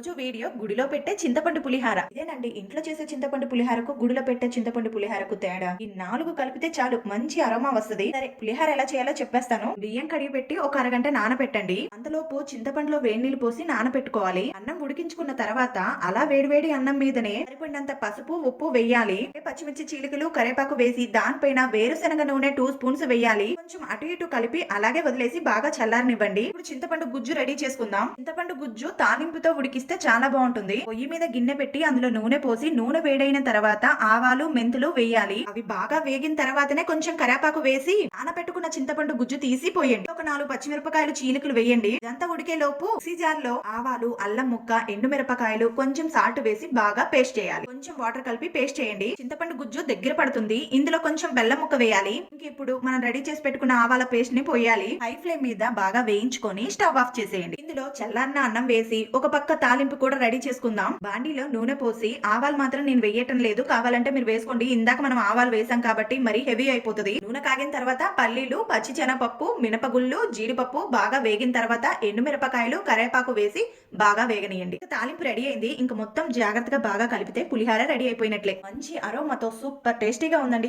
రోజు వీడియో గుడిలో పెట్టే చింతపండు పులిహార. ఇదేనండి ఇంట్లో చేసే చింతపండు పులిహారకు, గుడిలో పెట్టే చింతపండు పులిహారకు తేడా. ఈ 4 కలిపితే చాలు మంచి అరోమా వస్తది. సరే పులిహార ఎలా చేయాలో చెప్పేస్తాను. బియ్యం కడిగి పెట్టి ఒక అరగంట నానబెట్టండి. అంతలోపు చింతపండులో వేడి నీళ్లు పోసి నానబెట్టుకోవాలి. అన్నం ఉడికించుకున్న తర్వాత అలా వేడివేడి అన్నం మీదనే సరిపడినంత పసుపు, ఉప్పు వేయాలి. పచ్చిమిర్చి చీలికలు, కరేపాకు వేసి దానిపైన వేరుశనగ నూనె 2 స్పూన్స్ వేయాలి. కొంచెం అటు ఇటు కలిపి అలాగే వదిలేసి బాగా చల్లారనివ్వండి. ఇప్పుడు చింతపండు గుజ్జు రెడీ చేసుకుందాం. చింతపండు గుజ్జు తాలింపుతో ఉడికిస్తే చాలా బాగుంటుంది. పొయ్యి మీద గిన్నె పెట్టి అందులో నూనె పోసి నూనె వేడైన తర్వాత ఆవాలు, మెంతులు వేయాలి. అవి బాగా వేగిన తర్వాతనే కొంచెం కరేపాకు వేసి నానబెట్టుకున్న చింతపండు గుజ్జు తీసి పోయండి. ఒక 4 పచ్చిమిరపకాయలు చీలికలు వేయండి. ఇదంతా ఉడికే లోపు మిక్సీ జార్ లో ఆవాలు, అల్లం ముక్క, ఎండుమిరపకాయలు, కొంచెం సాల్ట్ వేసి బాగా పేస్ట్ చేయాలి. కొంచెం వాటర్ కలిపి పేస్ట్ చేయండి. చింతపండు గుజ్జు దగ్గర పడుతుంది. ఇందులో కొంచెం బెల్లం ముక్క వేయాలి. ఇంక ఇప్పుడు మనం రెడీ చేసి పెట్టుకున్న ఆవాల పేస్ట్ ని పోయాలి. హై ఫ్లేమ్ మీద బాగా వేయించుకొని స్టవ్ ఆఫ్ చేసేయండి. ఇందులో చల్లారిన అన్నం వేసి ఒక పక్క తాలింపు కూడా రెడీ చేసుకుందాం. బాండీలో నూనె పోసి ఆవాలు మాత్రం నేను వేయటం లేదు, కావాలంటే మీరు వేసుకోండి. ఇందాక మనం ఆవాలు వేసాం కాబట్టి మరీ హెవీ అయిపోతుంది. నూనె కాగిన తర్వాత పల్లీలు, పచ్చి శనగపప్పు, మినపగుళ్ళు, జీడిపప్పు బాగా వేగిన తర్వాత ఎండుమిరపకాయలు, కరేపాకు వేసి బాగా వేగనీయండి. తాలింపు రెడీ అయింది. ఇంక మొత్తం జాగ్రత్తగా బాగా కలిపితే పులిహార రెడీ అయిపోయినట్లే. మంచి అరోమాతో సూపర్ టేస్టీగా ఉందండి.